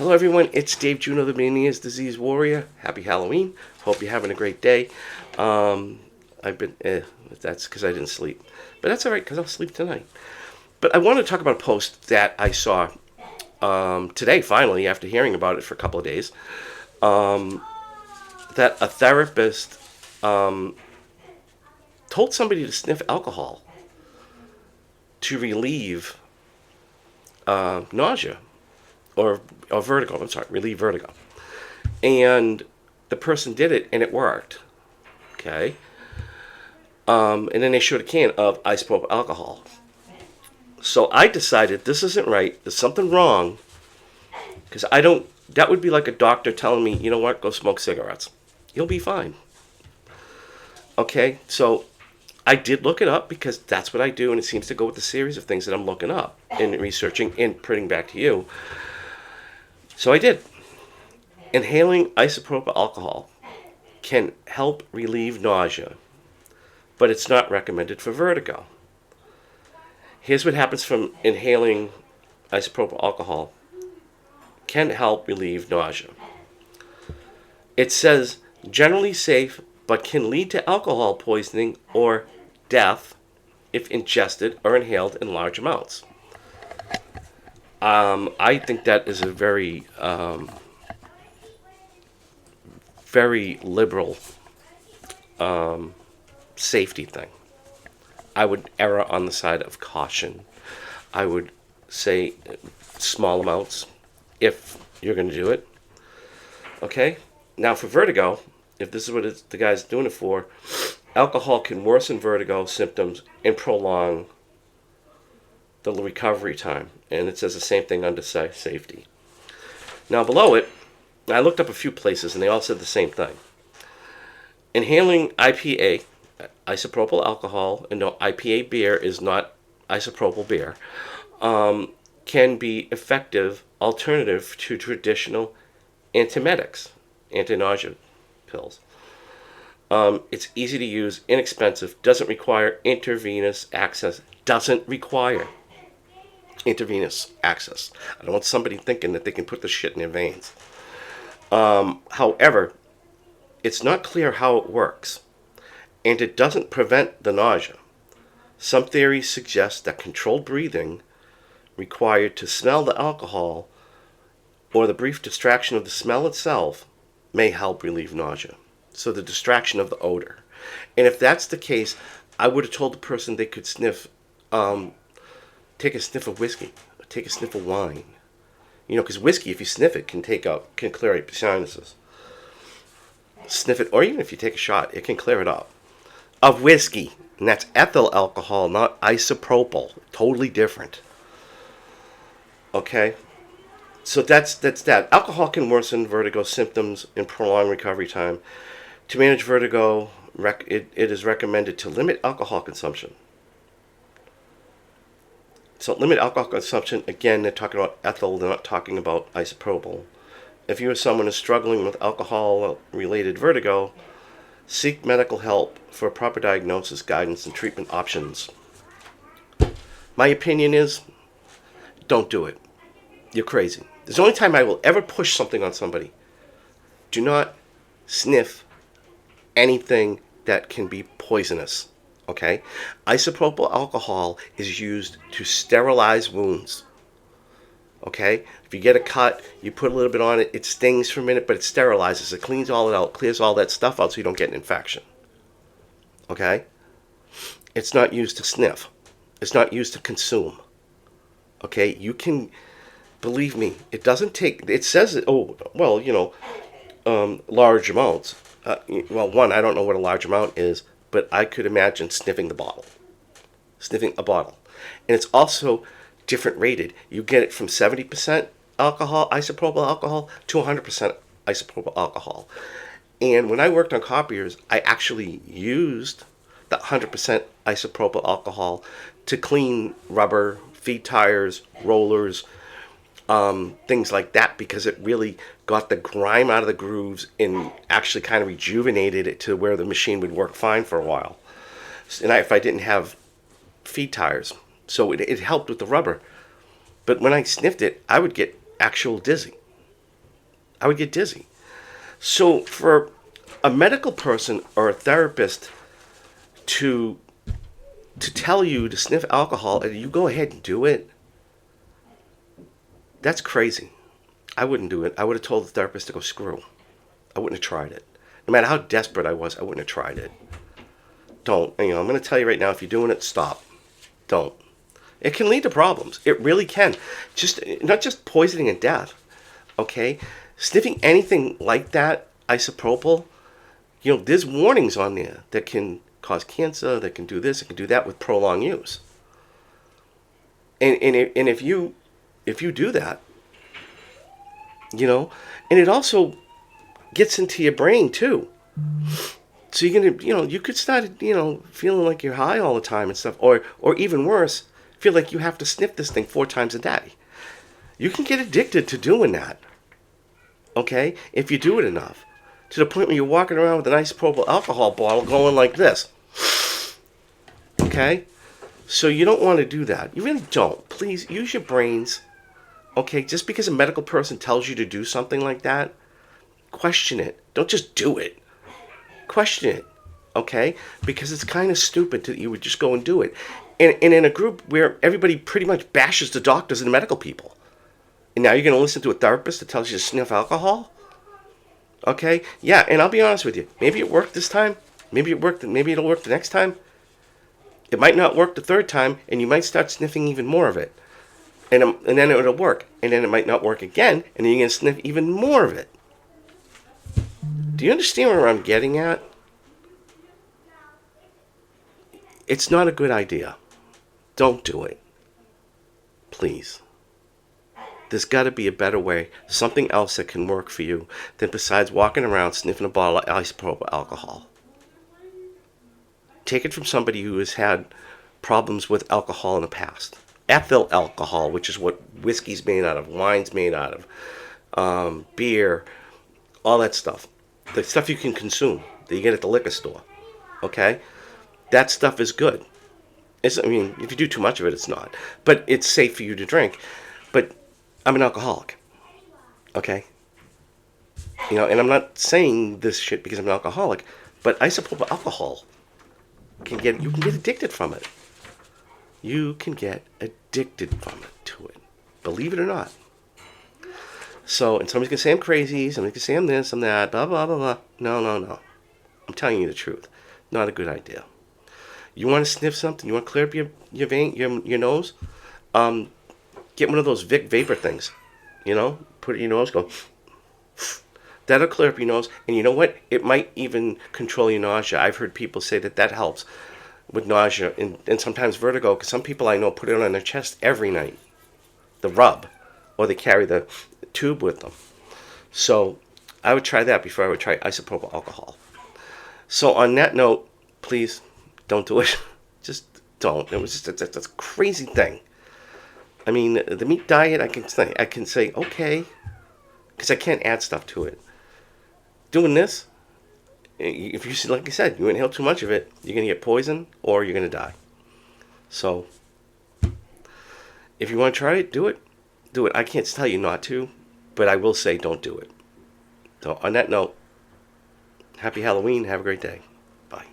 Hello, everyone. It's Dave Juno, the Mania's Disease Warrior. Happy Halloween. Hope you're having a great day. I've been, that's because I didn't sleep. But that's all right, because I'll sleep tonight. But I want to talk about a post that I saw today, finally, after hearing about it for a couple of days, that a therapist told somebody to sniff alcohol to relieve nausea or vertigo. I'm sorry, relieve vertigo. And the person did it, and it worked. Okay. And then they showed a can of isopropyl alcohol. So I decided this isn't right. There's something wrong. Because that would be like a doctor telling me, you know what, go smoke cigarettes. You'll be fine. Okay, so I did look it up because that's what I do, and it seems to go with the series of things that I'm looking up and researching and putting back to you. So I did. Inhaling isopropyl alcohol can help relieve nausea, but it's not recommended for vertigo. Here's what happens from inhaling isopropyl alcohol. Can help relieve nausea. It says generally safe, but can lead to alcohol poisoning or death if ingested or inhaled in large amounts. I think that is a very, very liberal safety thing. I would err on the side of caution. I would say small amounts if you're going to do it. Okay? Now for vertigo, if this is what the guy's doing it for, alcohol can worsen vertigo symptoms and prolong the recovery time. And it says the same thing under safety. Now below it, I looked up a few places and they all said the same thing. Inhaling IPA, isopropyl alcohol, and no, IPA beer is not isopropyl beer, can be effective alternative to traditional antiemetics, anti-nausea pills. It's easy to use, inexpensive, doesn't require intravenous access. I don't want somebody thinking that they can put the shit in their veins. However, it's not clear how it works, and it doesn't prevent the nausea. Some theories suggest that controlled breathing required to smell the alcohol or the brief distraction of the smell itself may help relieve nausea. So the distraction of the odor. And if that's the case, I would have told the person they could sniff, take a sniff of whiskey, take a sniff of wine. You know, because whiskey, if you sniff it, can clear out your sinuses. Sniff it, or even if you take a shot, it can clear it up. Of whiskey, and that's ethyl alcohol, not isopropyl. Totally different. Okay? So that's that. Alcohol can worsen vertigo symptoms and prolong recovery time. To manage vertigo, it is recommended to limit alcohol consumption. So limit alcohol consumption, again, they're talking about ethyl, they're not talking about isopropyl. If you or someone is struggling with alcohol-related vertigo, seek medical help for proper diagnosis, guidance, and treatment options. My opinion is, don't do it. You're crazy. There's the only time I will ever push something on somebody. Do not sniff anything that can be poisonous. Okay? Isopropyl alcohol is used to sterilize wounds. Okay? If you get a cut, you put a little bit on it, it stings for a minute, but it sterilizes. It cleans all it out, clears all that stuff out so you don't get an infection. Okay? It's not used to sniff. It's not used to consume. Okay? You can, believe me, it doesn't take, it says, large amounts. One, I don't know what a large amount is, but I could imagine sniffing a bottle. And it's also different rated. You get it from 70% alcohol, isopropyl alcohol, to 100% isopropyl alcohol. And when I worked on copiers, I actually used the 100% isopropyl alcohol to clean rubber, feed tires, rollers, things like that, because it really got the grime out of the grooves and actually kind of rejuvenated it to where the machine would work fine for a while. And if I didn't have feed tires, so it helped with the rubber. But when I sniffed it, I would get actual dizzy. I would get dizzy. So for a medical person or a therapist to tell you to sniff alcohol and you go ahead and do it, that's crazy. I wouldn't do it. I would have told the therapist to go screw. I wouldn't have tried it. No matter how desperate I was, I wouldn't have tried it. Don't. I'm going to tell you right now, if you're doing it, stop. Don't. It can lead to problems. It really can. Not just poisoning and death. Okay? Sniffing anything like that, isopropyl, there's warnings on there that can cause cancer, that can do this, it can do that with prolonged use. And if you do that, and it also gets into your brain too. So you're gonna, you could start, feeling like you're high all the time and stuff, or even worse, feel like you have to sniff this thing 4 times a day. You can get addicted to doing that. Okay, if you do it enough, to the point where you're walking around with an isopropyl alcohol bottle going like this. Okay, so you don't want to do that. You really don't. Please use your brains. Okay, just because a medical person tells you to do something like that, question it. Don't just do it. Question it, okay? Because it's kind of stupid that you would just go and do it. And in a group where everybody pretty much bashes the doctors and the medical people. And now you're going to listen to a therapist that tells you to sniff alcohol? Okay? Yeah, and I'll be honest with you. Maybe it worked this time. Maybe it'll work the next time. It might not work the third time, and you might start sniffing even more of it. And then it'll work. And then it might not work again, and then you're going to sniff even more of it. Do you understand where I'm getting at? It's not a good idea. Don't do it. Please. There's got to be a better way, something else that can work for you than besides walking around sniffing a bottle of isopropyl alcohol. Take it from somebody who has had problems with alcohol in the past. Ethyl alcohol, which is what whiskey's made out of, wine's made out of, beer, all that stuff. The stuff you can consume that you get at the liquor store. Okay? That stuff is good. If you do too much of it, it's not. But it's safe for you to drink. But I'm an alcoholic. Okay? And I'm not saying this shit because I'm an alcoholic, but isopropyl alcohol you can get addicted from it. You can get addicted to it. Believe it or not. So, and somebody's going to say I'm crazy, somebody's going to say I'm this, I'm that, blah, blah, blah, blah. No. I'm telling you the truth. Not a good idea. You want to sniff something? You want to clear up your vein, your nose? Get one of those Vic vapor things. Put it in your nose, go. That'll clear up your nose. And you know what? It might even control your nausea. I've heard people say that helps with nausea and sometimes vertigo. Because some people I know put it on their chest every night. The rub. Or they carry the tube with them. So I would try that before I would try isopropyl alcohol. So on that note, please don't do it. Just don't. It was just that's a crazy thing. The meat diet, I can say okay, because I can't add stuff to it. Doing this, if you, like I said, you inhale too much of it, you're gonna get poisoned or you're gonna die. So if you want to try it, do it. Do it. I can't tell you not to, but I will say don't do it. So on that note, happy Halloween. Have a great day. Bye.